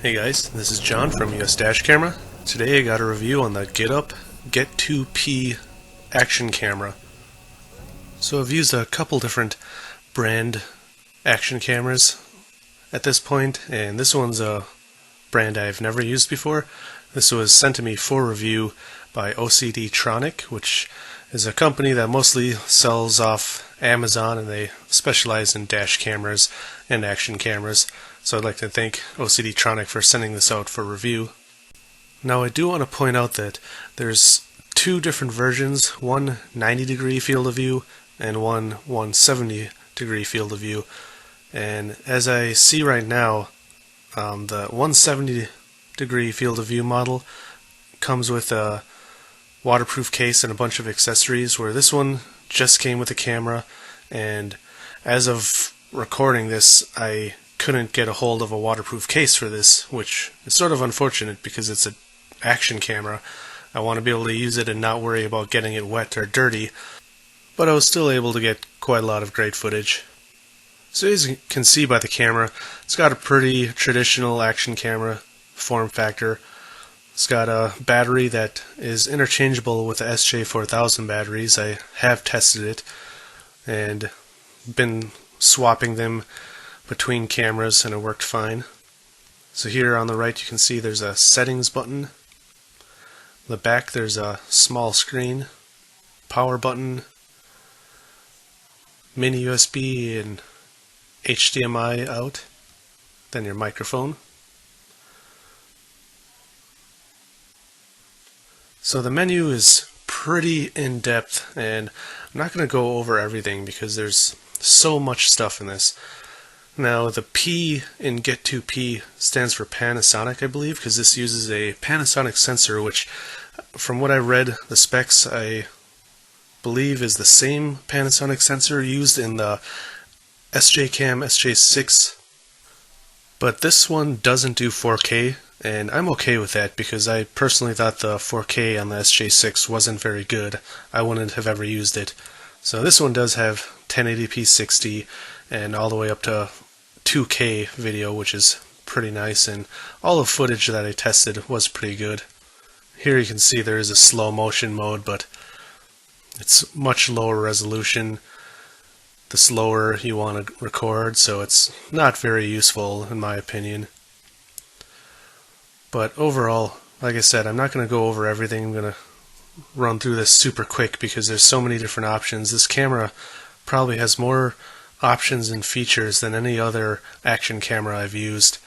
Hey guys, this is John from US Dash Camera. Today I got a review on the GitUp Git2P action camera. So I've used a couple different brand action cameras at this point, and this one's a brand I've never used before. This was sent to me for review by OCD Tronic, which is a company that mostly sells off Amazon, and they specialize in dash cameras and action cameras. So I'd like to thank OCD Tronic for sending this out for review. Now I do want to point out that there's two different versions, one 90-degree field of view and one 170-degree field of view. And as I see right now, the 170-degree field of view model comes with a waterproof case and a bunch of accessories, where this one just came with a camera, and as of recording this, I couldn't get a hold of a waterproof case for this, which is sort of unfortunate because it's an action camera. I want to be able to use it and not worry about getting it wet or dirty, but I was still able to get quite a lot of great footage. So as you can see by the camera, it's got a pretty traditional action camera form factor. It's got a battery that is interchangeable with the SJ4000 batteries. I have tested it and been swapping them between cameras, and it worked fine. So here on the right you can see there's a settings button. On the back there's a small screen, power button, mini USB and HDMI out, then your microphone. So the menu is pretty in-depth, and I'm not going to go over everything because there's so much stuff in this. Now the P in Git2P stands for Panasonic, I believe, because this uses a Panasonic sensor, which from what I read, the specs, I believe is the same Panasonic sensor used in the SJCam SJ6, but this one doesn't do 4K, and I'm okay with that because I personally thought the 4K on the SJ6 wasn't very good. I wouldn't have ever used it. So this one does have 1080p 60 and all the way up to 2K video, which is pretty nice, and all the footage that I tested was pretty good. Here you can see there is a slow motion mode, but it's much lower resolution the slower you want to record, so it's not very useful in my opinion. But overall, like I said, I'm not going to go over everything. I'm going to run through this super quick because there's so many different options. This camera probably has more options and features than any other action camera I've used.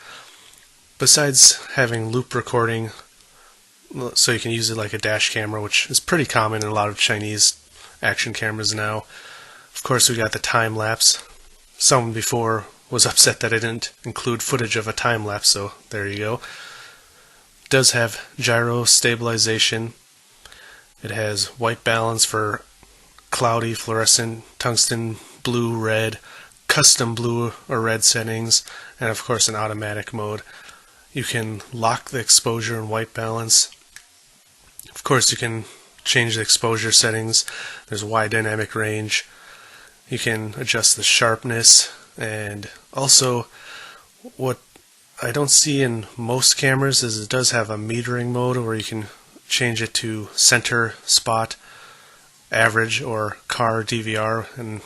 Besides having loop recording, so you can use it like a dash camera, which is pretty common in a lot of Chinese action cameras now. Of course, we got the time lapse. Someone before was upset that I didn't include footage of a time lapse, so there you go. It does have gyro stabilization. It has white balance for cloudy, fluorescent, tungsten, blue, red, custom blue or red settings, and of course an automatic mode. You can lock the exposure and white balance. Of course you can change the exposure settings. There's a wide dynamic range. You can adjust the sharpness, and also what I don't see in most cameras is it does have a metering mode where you can change it to center, spot, average, or car DVR, and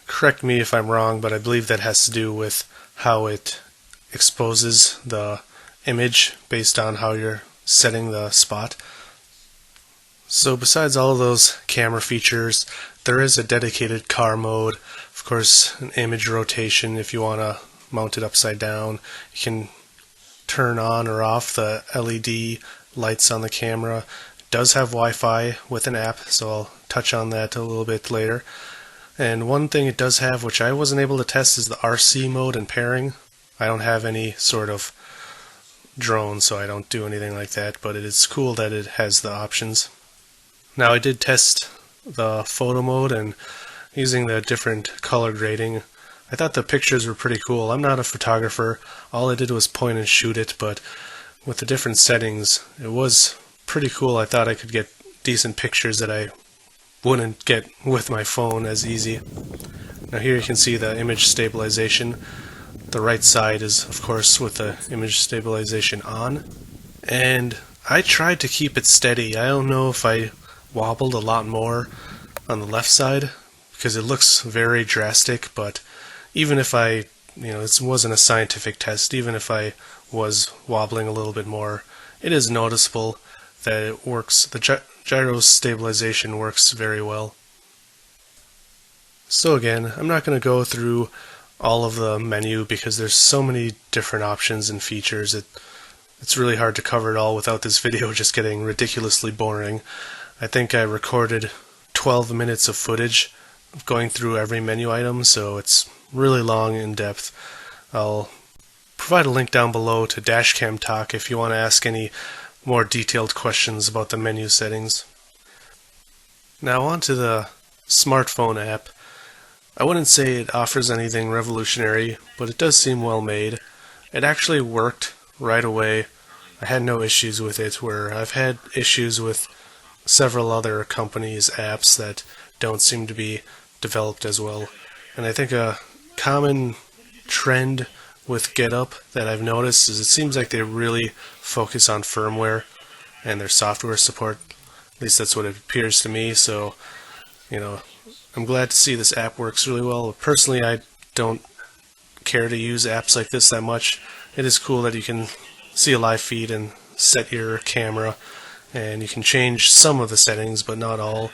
correct me if I'm wrong, but I believe that has to do with how it exposes the image based on how you're setting the spot. So besides all of those camera features, there is a dedicated car mode. Of course, an image rotation if you want to mount it upside down. You can turn on or off the LED lights on the camera. It does have Wi-Fi with an app, so I'll touch on that a little bit later. And one thing it does have, which I wasn't able to test, is the RC mode and pairing. I don't have any sort of drone, so I don't do anything like that, but it is cool that it has the options. Now I did test the photo mode, and using the different color grading, I thought the pictures were pretty cool. I'm not a photographer. All I did was point and shoot it, but with the different settings, it was pretty cool. I thought I could get decent pictures that I wouldn't get with my phone as easy. Now here you can see the image stabilization. The right side is, of course, with the image stabilization on. And I tried to keep it steady. I don't know if I wobbled a lot more on the left side because it looks very drastic, but even if I, it wasn't a scientific test, even if I was wobbling a little bit more, it is noticeable that it works. The gyro stabilization works very well. So again, I'm not going to go through all of the menu because there's so many different options and features. It's really hard to cover it all without this video just getting ridiculously boring. I think I recorded 12 minutes of footage going through every menu item, so it's really long in depth. I'll provide a link down below to Dashcam Talk if you want to ask any more detailed questions about the menu settings. Now on to the smartphone app. I wouldn't say it offers anything revolutionary, but it does seem well made. It actually worked right away. I had no issues with it, where I've had issues with several other companies' apps that don't seem to be developed as well. And I think a common trend with GitUp that I've noticed is it seems like they really focus on firmware and their software support. At least that's what it appears to me. So, I'm glad to see this app works really well. Personally, I don't care to use apps like this that much. It is cool that you can see a live feed and set your camera, and you can change some of the settings, but not all.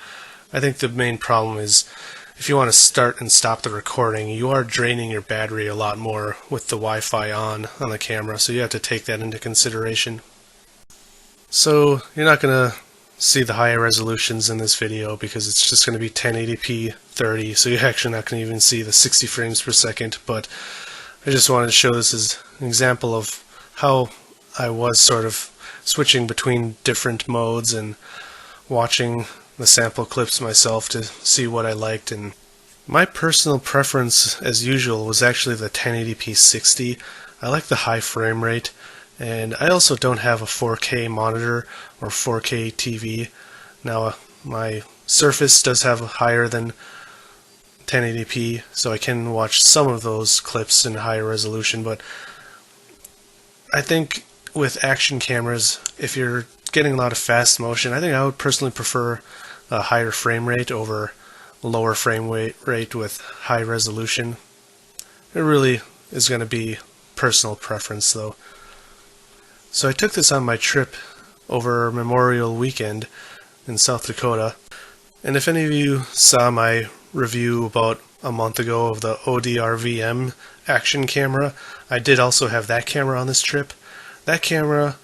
I think the main problem is if you want to start and stop the recording, you are draining your battery a lot more with the Wi-Fi on the camera, so you have to take that into consideration. So you're not going to see the higher resolutions in this video because it's just going to be 1080p 30, so you're actually not going to even see the 60 frames per second, but I just wanted to show this as an example of how I was sort of switching between different modes and watching the sample clips myself to see what I liked. And my personal preference, as usual, was actually the 1080p 60. I like the high frame rate, and I also don't have a 4K monitor or 4K TV. Now, my Surface does have a higher than 1080p, so I can watch some of those clips in higher resolution, but I think with action cameras, if you're getting a lot of fast motion, I think I would personally prefer a higher frame rate over lower frame rate with high resolution. It really is going to be personal preference though. So I took this on my trip over Memorial Weekend in South Dakota, and if any of you saw my review about a month ago of the ODR-VM action camera, I did also have that camera on this trip. That camera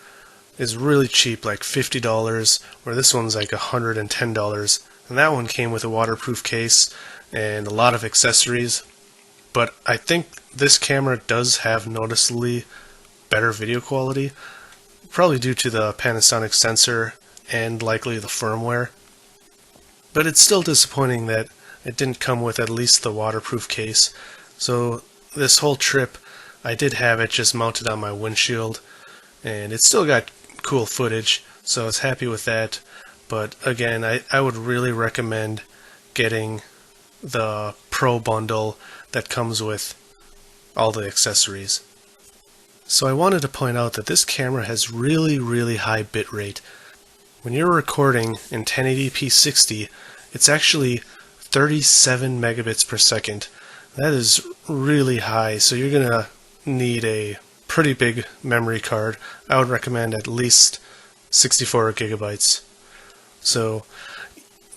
is really cheap, like $50, where this one's like $110, and that one came with a waterproof case and a lot of accessories. But I think this camera does have noticeably better video quality, probably due to the Panasonic sensor and likely the firmware. But it's still disappointing that it didn't come with at least the waterproof case. So this whole trip I did have it just mounted on my windshield, and it still got cool footage, so I was happy with that. But again, I would really recommend getting the Pro bundle that comes with all the accessories. So I wanted to point out that this camera has really high bitrate. When you're recording in 1080p 60, it's actually 37 megabits per second. That is really high, so you're going to need a pretty big memory card. I would recommend at least 64 gigabytes. So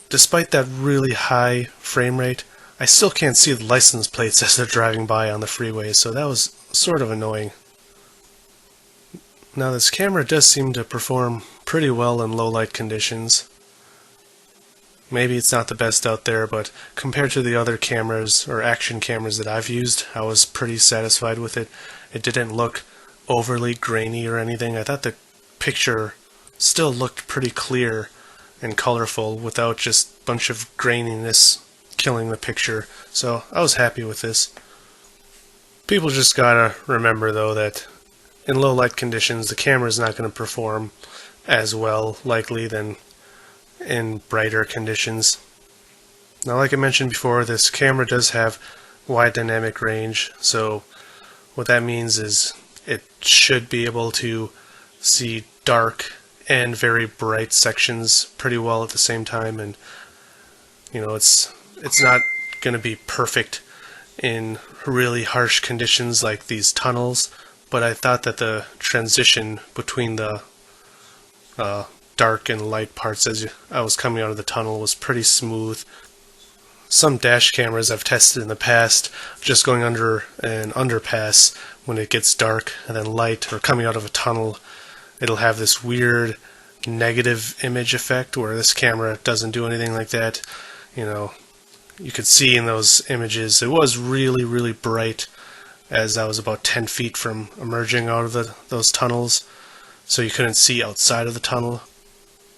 despite that really high frame rate, I still can't see the license plates as they're driving by on the freeway, so that was sort of annoying. Now this camera does seem to perform pretty well in low light conditions. Maybe it's not the best out there, but compared to the other cameras or action cameras that I've used, I was pretty satisfied with it. It didn't look overly grainy or anything. I thought the picture still looked pretty clear and colorful without just a bunch of graininess killing the picture. So I was happy with this. People just gotta remember though that in low light conditions the camera is not going to perform as well likely than in brighter conditions. Now like I mentioned before, this camera does have wide dynamic range, so What that means is it should be able to see dark and very bright sections pretty well at the same time, and it's not going to be perfect in really harsh conditions like these tunnels, but I thought that the transition between the dark and light parts as I was coming out of the tunnel was pretty smooth. Some dash cameras I've tested in the past, just going under an underpass when it gets dark and then light, or coming out of a tunnel, it'll have this weird negative image effect where this camera doesn't do anything like that. You could see in those images it was really, really bright as I was about 10 feet from emerging out of those tunnels, so you couldn't see outside of the tunnel.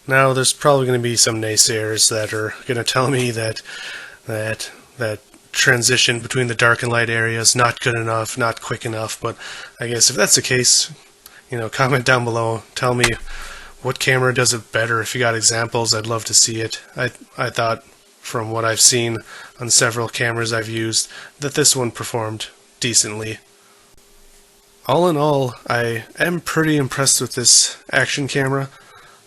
Now there's probably going to be some naysayers that are going to tell me that transition between the dark and light area is not good enough, not quick enough, but I guess if that's the case, comment down below, tell me what camera does it better. If you got examples, I'd love to see it. I thought from what I've seen on several cameras I've used that this one performed decently. All in all, I am pretty impressed with this action camera.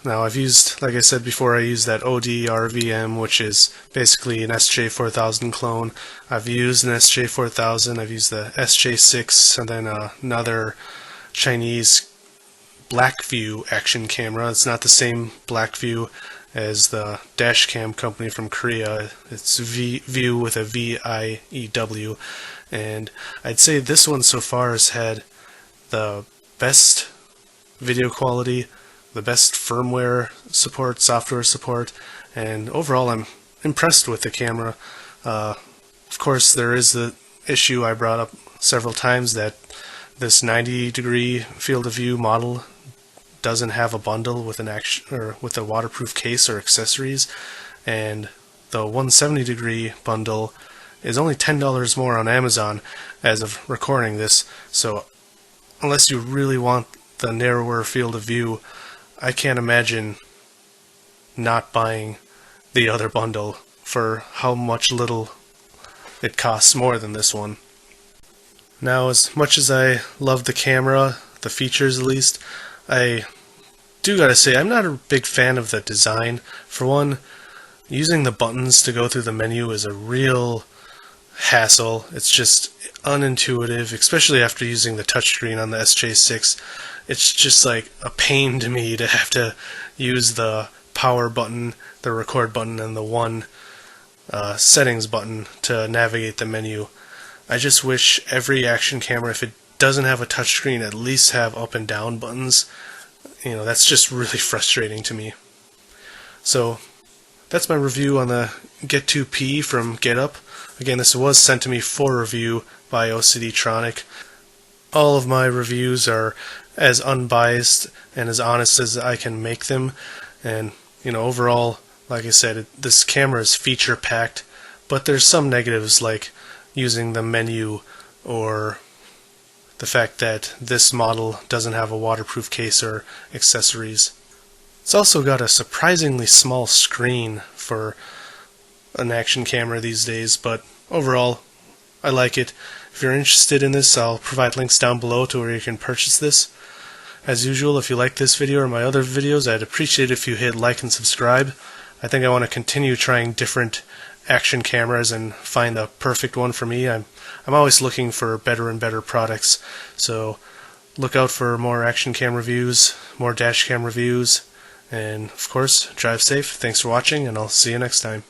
Now I've used, like I said before, I used that OD RVM, which is basically an SJ4000 clone. I've used an SJ4000, I've used the SJ6, and then another Chinese Blackview action camera. It's not the same Blackview as the dash cam company from Korea. It's View with a V-I-E-W, and I'd say this one so far has had the best video quality, the best firmware support, software support, and overall I'm impressed with the camera. Of course, there is the issue I brought up several times that this 90-degree field of view model doesn't have a bundle with with a waterproof case or accessories, and the 170-degree bundle is only $10 more on Amazon as of recording this. So unless you really want the narrower field of view, I can't imagine not buying the other bundle for how much little it costs more than this one. Now, as much as I love the camera, the features at least, I do gotta say I'm not a big fan of the design. For one, using the buttons to go through the menu is a real hassle. It's just unintuitive, especially after using the touchscreen on the SJ6. It's just like a pain to me to have to use the power button, the record button, and the one settings button to navigate the menu. I just wish every action camera, if it doesn't have a touchscreen, at least have up and down buttons. That's just really frustrating to me. So that's my review on the Git2P from GitUp. Again, this was sent to me for review by OCDtronic. All of my reviews are as unbiased and as honest as I can make them, and overall, like I said, this camera is feature packed, but there's some negatives like using the menu or the fact that this model doesn't have a waterproof case or accessories. It's also got a surprisingly small screen for an action camera these days, but overall, I like it. If you're interested in this, I'll provide links down below to where you can purchase this. As usual, if you like this video or my other videos, I'd appreciate it if you hit like and subscribe. I think I want to continue trying different action cameras and find the perfect one for me. I'm always looking for better and better products, so look out for more action cam reviews, more dash cam reviews, and of course, drive safe. Thanks for watching, and I'll see you next time.